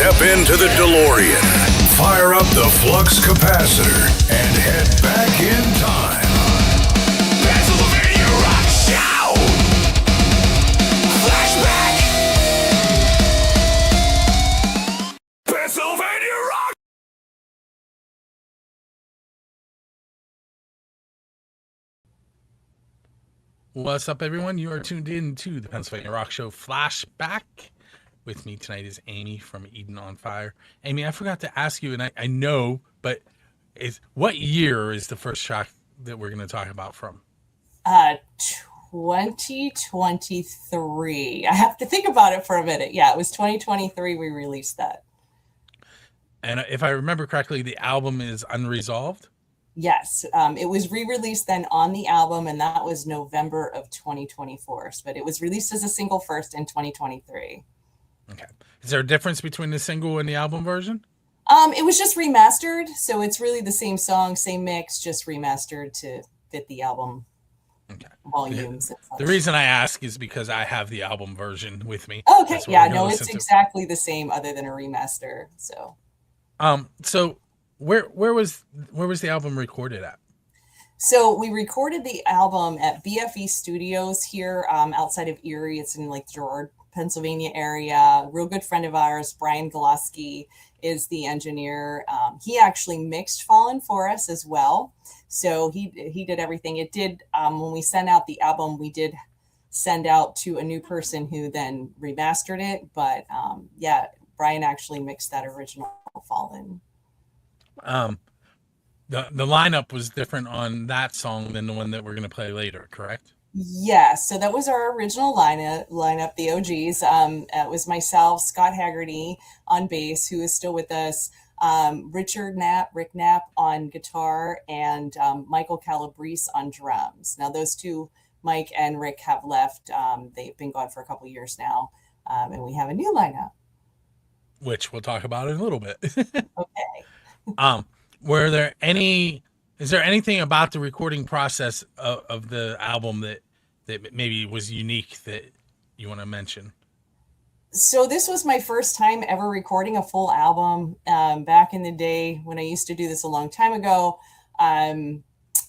Step into the DeLorean, fire up the flux capacitor, and head back in time. Pennsylvania Rock Show Flashback. Pennsylvania Rock. What's up, everyone? You are tuned in to the Pennsylvania Rock Show Flashback. With me tonight is Amy from Eden on Fire. Amy, I forgot to ask you, and I know, but what year is the first track that we're going to talk about from? 2023. I have to think about it for a minute. Yeah, it was 2023 we released that. And if I remember correctly, the album is Unresolved? Yes, it was re-released then on the album, and that was November of 2024. But it was released as a single first in 2023. Okay. Is there a difference between the single and the album version? It was just remastered, so it's really the same song, same mix, just remastered to fit the album volumes. The reason I ask is because I have the album version with me. Okay, yeah, no, it's exactly the same other than a remaster. So where was the album recorded at? So we recorded the album at BFE Studios here outside of Erie. It's in like Girard, Pennsylvania area. A real good friend of ours, Brian Goloski, is the engineer. He actually mixed Fallen for us as well. So he did everything. It did when we sent out the album, we did send out to a new person who then remastered it. But yeah, Brian actually mixed that original Fallen. The lineup was different on that song than the one that we're going to play later, correct? Yes, so that was our original lineup, the OGs. It was myself, Scott Haggerty on bass, who is still with us, Rick Knapp on guitar, and Michael Calabrese on drums. Now those two, Mike and Rick, have left. They've been gone for a couple years now, and we have a new lineup. Which we'll talk about in a little bit. Okay. Is there anything about the recording process of the album that maybe was unique that you want to mention? So this was my first time ever recording a full album. Back in the day when I used to do this a long time ago,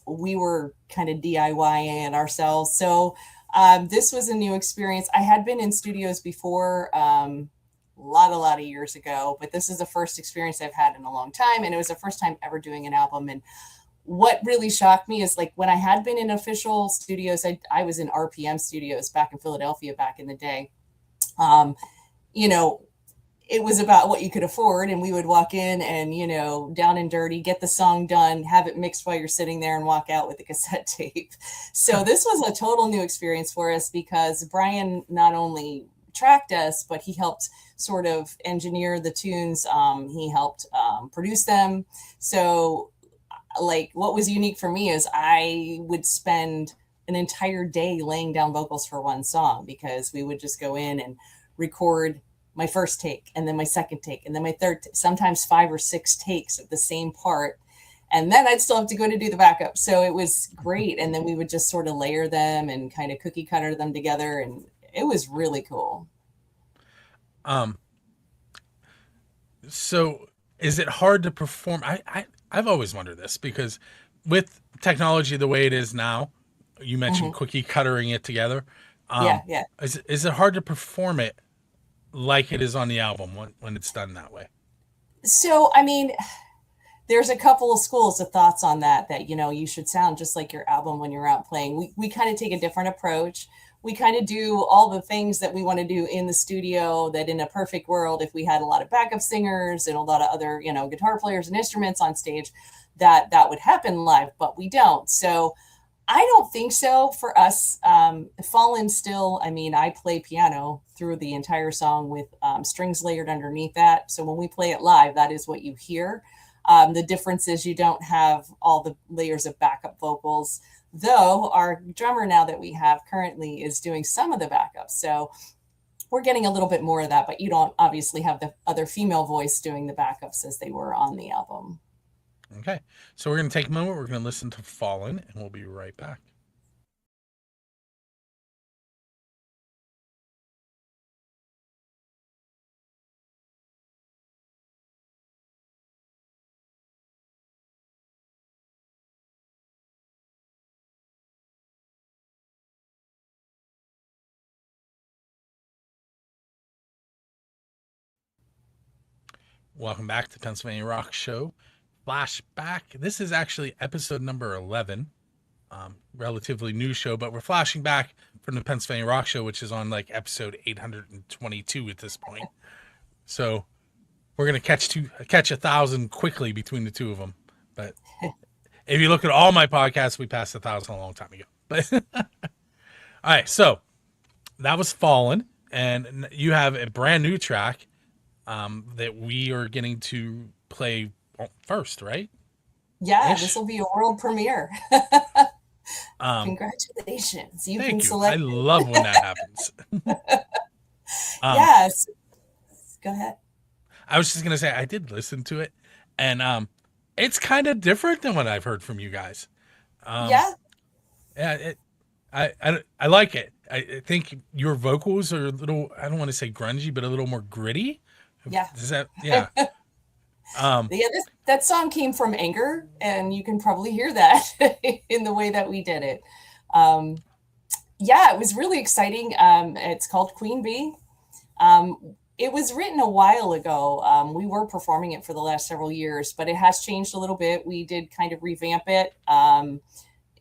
we were kind of DIYing it ourselves. So this was a new experience. I had been in studios before, a lot of years ago, but this is the first experience I've had in a long time, and it was the first time ever doing an album. And what really shocked me is, like, when I had been in official studios, I was in RPM studios back in Philadelphia back in the day. It was about what you could afford, and we would walk in and, down and dirty, get the song done, have it mixed while you're sitting there, and walk out with the cassette tape. So this was a total new experience for us because Brian not only tracked us, but he helped sort of engineer the tunes. He helped produce them. So like what was unique for me is I would spend an entire day laying down vocals for one song, because we would just go in and record my first take, and then my second take, and then my third, sometimes 5 or 6 takes of the same part. And then I'd still have to go to do the backup. So it was great. And then we would just sort of layer them and kind of cookie cutter them together. And it was really cool. So is it hard to perform? I've always wondered this, because with technology the way it is now, you mentioned cookie cuttering it together. Yeah. Is it hard to perform it like it is on the album when it's done that way? So, I mean, there's a couple of schools of thoughts on that, you should sound just like your album when you're out playing. We kind of take a different approach. We kind of do all the things that we want to do in the studio, that in a perfect world, if we had a lot of backup singers and a lot of other, guitar players and instruments on stage, that would happen live, but we don't. So I don't think so for us. Fallen still, I play piano through the entire song with strings layered underneath that. So when we play it live, that is what you hear. The difference is you don't have all the layers of backup vocals, though our drummer now that we have currently is doing some of the backup. So we're getting a little bit more of that, but you don't obviously have the other female voice doing the backups as they were on the album. Okay, so we're going to take a moment. We're going to listen to Fallen, and we'll be right back. Welcome back to Pennsylvania Rock Show Flashback. This is actually episode number 11. Relatively new show, but we're flashing back from the Pennsylvania Rock Show, which is on like episode 822 at this point. So we're gonna catch 1,000 quickly between the two of them. But if you look at all my podcasts, we passed 1,000 a long time ago. But all right, so that was Fallen, and you have a brand new track that we are getting to play first, right? Yeah, this will be a world premiere. Congratulations. You Thank can you. select. I love when that happens. Yes. Go ahead. I was just going to say, I did listen to it, and it's kind of different than what I've heard from you guys. Yeah. Yeah, I like it. I think your vocals are a little, I don't want to say grungy, but a little more gritty. Yeah. Is that, yeah. That song came from anger, and you can probably hear that in the way that we did it. Yeah, it was really exciting. It's called Queen Bee. It was written a while ago. We were performing it for the last several years, but it has changed a little bit. We did kind of revamp it.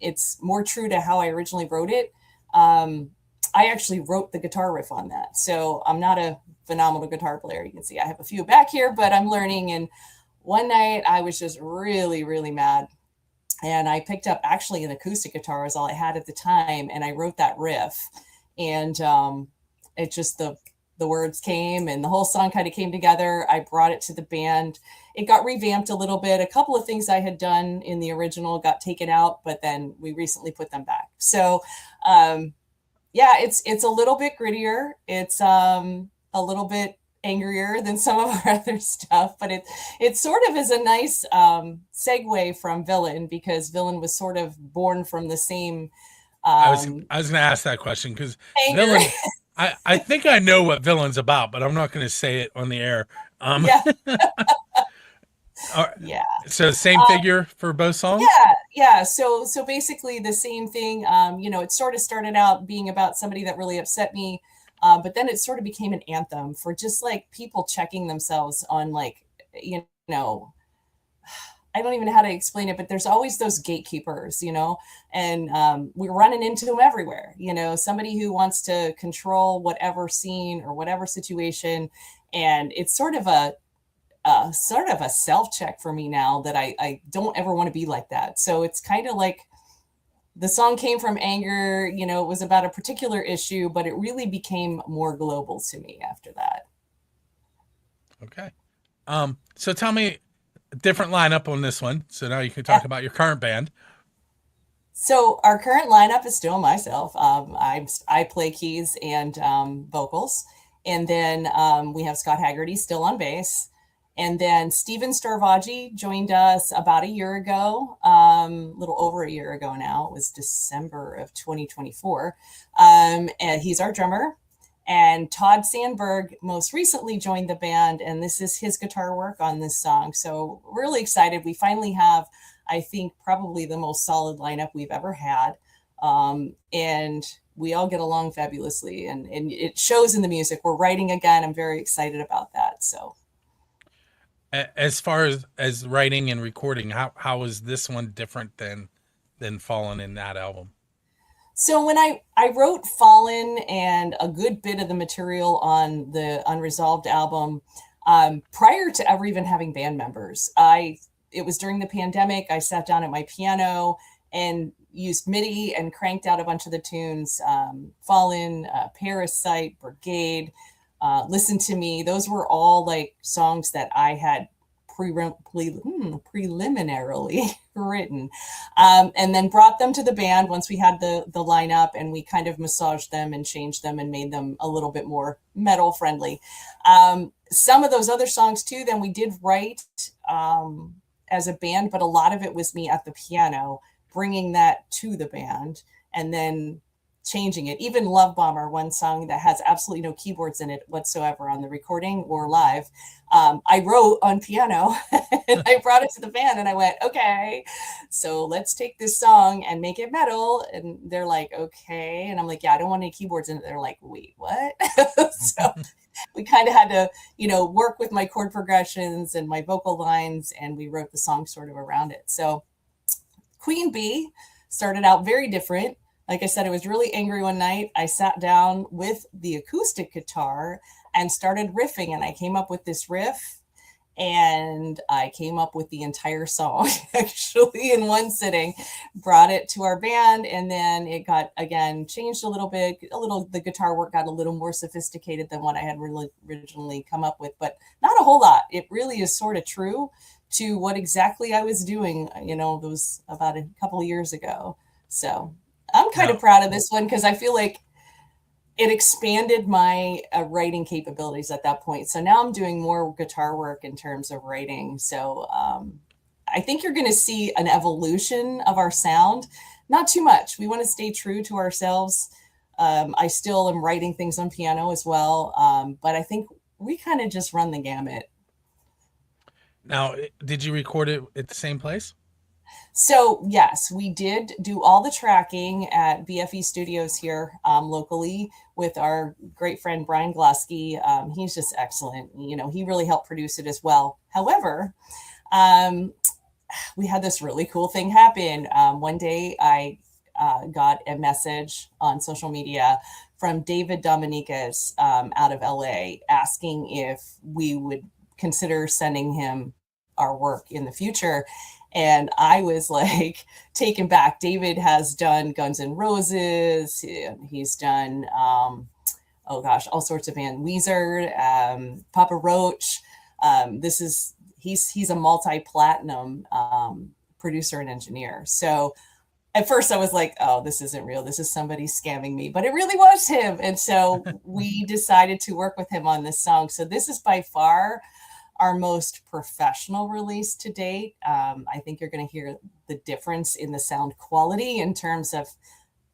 It's more true to how I originally wrote it. I actually wrote the guitar riff on that. So I'm not a phenomenal guitar player. You can see I have a few back here, but I'm learning. And one night I was just really, really mad. And I picked up actually an acoustic guitar is all I had at the time. And I wrote that riff. And it just, the words came and the whole song kind of came together. I brought it to the band. It got revamped a little bit. A couple of things I had done in the original got taken out, but then we recently put them back. So yeah, it's a little bit grittier. It's a little bit angrier than some of our other stuff, but it sort of is a nice segue from Villain, because Villain was sort of born from the same. I was going to ask that question because Villain. I think I know what Villain's about, but I'm not going to say it on the air. Yeah. Yeah. So same figure for both songs? Yeah. So basically the same thing. It sort of started out being about somebody that really upset me. But then it sort of became an anthem for just like people checking themselves on like, I don't even know how to explain it, but there's always those gatekeepers, and we're running into them everywhere. Somebody who wants to control whatever scene or whatever situation. And it's sort of a self-check for me now that I don't ever want to be like that. So it's kind of like the song came from anger, it was about a particular issue, but it really became more global to me after that. Okay. So tell me a different lineup on this one. So now you can talk about your current band. So our current lineup is still myself. I play keys and vocals. And then we have Scott Haggerty still on bass. And then Steven Starvaggi joined us about a year ago, a little over a year ago now. It was December of 2024. And he's our drummer. And Todd Sandberg most recently joined the band, and this is his guitar work on this song. So really excited. We finally have, I think, probably the most solid lineup we've ever had. And we all get along fabulously, and it shows in the music. We're writing again. I'm very excited about that. So as far as writing and recording, how is this one different than Fallen in that album? So when I wrote Fallen and a good bit of the material on the Unresolved album, prior to ever even having band members, it was during the pandemic. I sat down at my piano and used MIDI and cranked out a bunch of the tunes. Fallen, Parasite, Brigade, Listen to Me. Those were all like songs that I had preliminarily written, and then brought them to the band once we had the lineup, and we kind of massaged them and changed them and made them a little bit more metal friendly. Some of those other songs too, then we did write as a band, but a lot of it was me at the piano bringing that to the band, and then changing it. Even Love Bomber, one song that has absolutely no keyboards in it whatsoever on the recording or live, I wrote on piano and I brought it to the band and I went, okay, so let's take this song and make it metal. And they're like, okay. And I'm like, yeah, I don't want any keyboards in it. They're like, wait, what? So we kind of had to, work with my chord progressions and my vocal lines, and we wrote the song sort of around it. So Queen Bee started out very different. Like I said, I was really angry one night. I sat down with the acoustic guitar and started riffing, and I came up with this riff, and I came up with the entire song actually in one sitting, brought it to our band, and then it got, again, changed a little bit. The guitar work got a little more sophisticated than what I had really originally come up with, but not a whole lot. It really is sort of true to what exactly I was doing, it was about a couple of years ago. So I'm kind of proud of this one because I feel like it expanded my writing capabilities at that point. So now I'm doing more guitar work in terms of writing. So I think you're going to see an evolution of our sound. Not too much. We want to stay true to ourselves. I still am writing things on piano as well. But I think we kind of just run the gamut. Now, did you record it at the same place? So yes, we did do all the tracking at BFE Studios here locally with our great friend Brian Glusky. He's just excellent. He really helped produce it as well. However, we had this really cool thing happen. One day I got a message on social media from David Dominicus out of LA asking if we would consider sending him our work in the future. And I was like taken back. David has done Guns N' Roses. He's done, all sorts of bands. Weezer, Papa Roach. He's a multi-platinum producer and engineer. So at first I was like, oh, this isn't real. This is somebody scamming me. But it really was him. And so we decided to work with him on this song. So this is by far our most professional release to date. I think you're going to hear the difference in the sound quality in terms of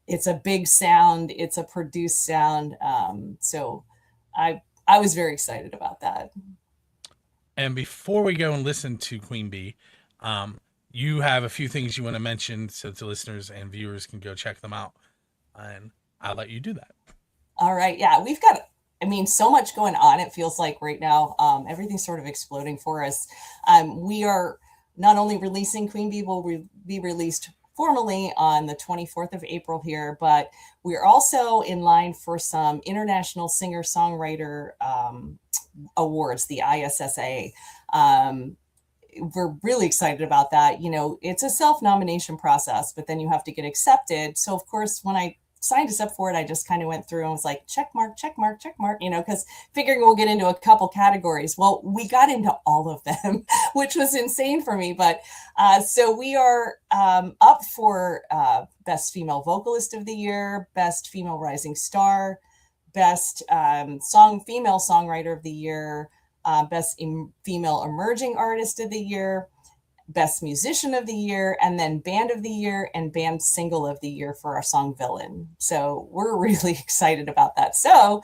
it's a big sound, it's a produced sound. So I was very excited about that. And before we go and listen to Queen Bee, you have a few things you want to mention so the listeners and viewers can go check them out. And I'll let you do that. All right. Yeah, we've got so much going on. It feels like right now, everything's sort of exploding for us. We are not only releasing Queen Bee, will be released formally on the 24th of April here, but we're also in line for some International Singer-Songwriter Awards, the ISSA. We're really excited about that. It's a self-nomination process, but then you have to get accepted. So of course, when I signed us up for it, I just kind of went through and was like, check mark, because figuring we'll get into a couple categories. Well, we got into all of them, which was insane for me. But so we are up for Best Female Vocalist of the Year, Best Female Rising Star, Best Female Songwriter of the Year, Best Female Emerging Artist of the Year, Best Musician of the Year, and then Band of the Year and Band Single of the Year for our song Villain. So we're really excited about that. So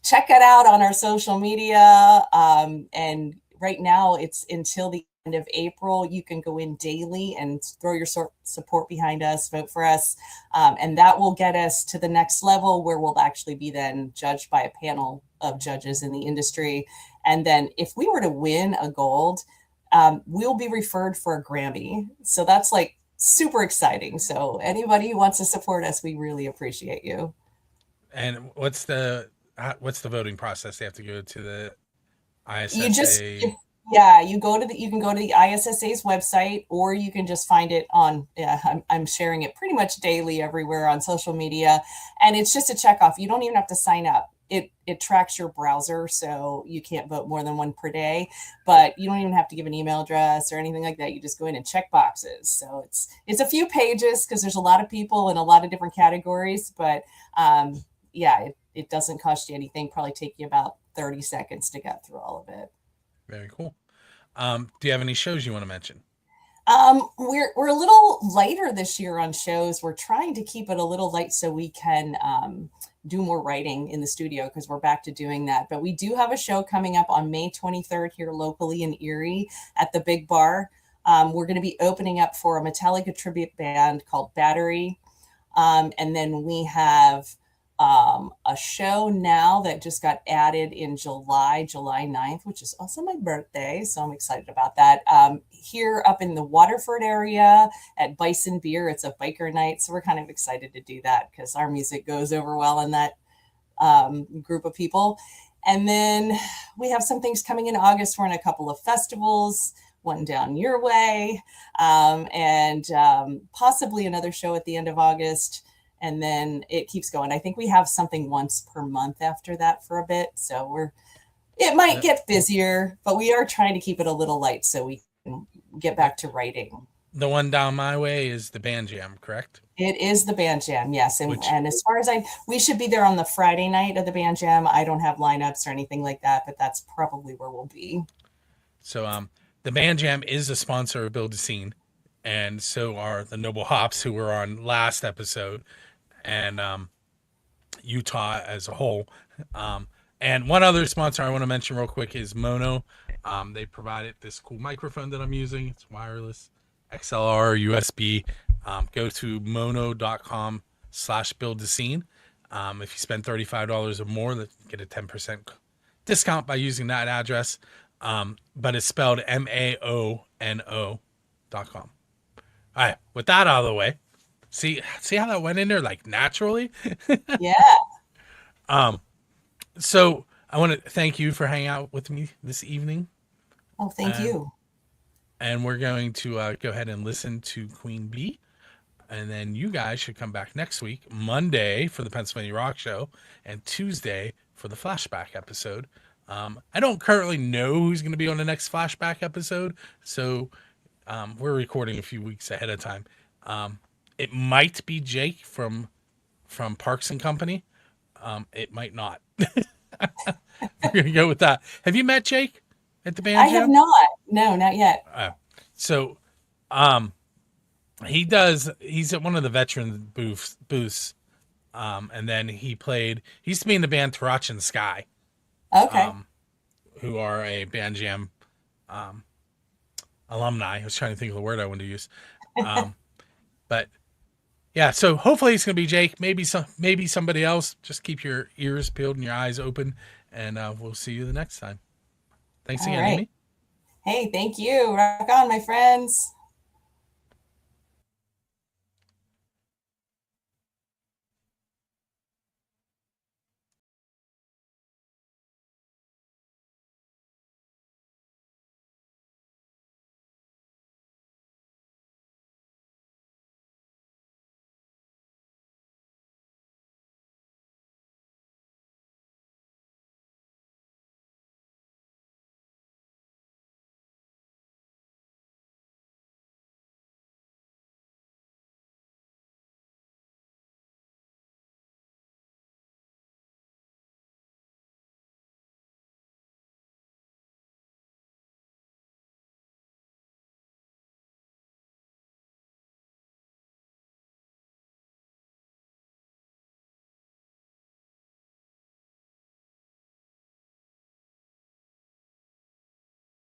check it out on our social media. And right now it's until the end of April. You can go in daily and throw your support behind us, vote for us. And that will get us to the next level where we'll actually be then judged by a panel of judges in the industry. And then if we were to win a gold, we'll be referred for a Grammy. So that's like super exciting. So anybody who wants to support us, we really appreciate you. And what's the voting process? They have to go to the ISSA. You can go to the ISSA's website, or you can just find it on, I'm sharing it pretty much daily everywhere on social media. And it's just a check off. You don't even have to sign up. It tracks your browser, so you can't vote more than one per day, but you don't even have to give an email address or anything like that. You just go in and check boxes. So it's a few pages because there's a lot of people in a lot of different categories, but it doesn't cost you anything. Probably take you about 30 seconds to get through all of it. Very cool. Do you have any shows you want to mention? We're a little lighter this year on shows. We're trying to keep it a little light so we can do more writing in the studio because we're back to doing that. But we do have a show coming up on May 23rd here locally in Erie at the Big Bar. We're going to be opening up for a Metallica tribute band called Battery. And then we have a show now that just got added in July 9th, which is also my birthday. So I'm excited about that. Here up in the Waterford area at Bison Beer, it's a biker night. So we're kind of excited to do that because our music goes over well in that group of people. And then we have some things coming in August. We're in a couple of festivals, one down your way, and possibly another show at the end of August. And then it keeps going. I think we have something once per month after that for a bit. So it might get busier, but we are trying to keep it a little light so we can get back to writing. The one down my way is the band jam, correct? It is the band jam, yes. And as far as we should be there on the Friday night of the band jam. I don't have lineups or anything like that, but that's probably where we'll be. So the band jam is a sponsor of Bill Domiano, and so are the Noble Hops, who were on last episode, and Utah as a whole. And one other sponsor I want to mention real quick is Mono. They provided this cool microphone that I'm using. It's wireless, XLR, USB. Go to mono.com/Bill Domiano. If you spend $35 or more, get a 10% discount by using that address. But it's spelled MAONO.com. All right, with that out of the way, see how that went in there like naturally? Yeah. So I want to thank you for hanging out with me this evening. Oh, thank you. And we're going to go ahead and listen to Queen Bee. And then you guys should come back next week, Monday for the Pennsylvania Rock Show, and Tuesday for the Flashback episode. I don't currently know who's going to be on the next Flashback episode, so we're recording a few weeks ahead of time. It might be Jake from Parks and Company. It might not. We're going to go with that. Have you met Jake at the band jam? I have not. No, not yet. So he's at one of the veteran booths. And then he used to be in the band Tarach and Sky. Okay. Who are a band jam alumni. I was trying to think of the word I wanted to use. But yeah, so hopefully it's going to be Jake, maybe somebody else. Just keep your ears peeled and your eyes open, and we'll see you the next time. Thanks again, Amy. Hey, thank you. Rock on, my friends.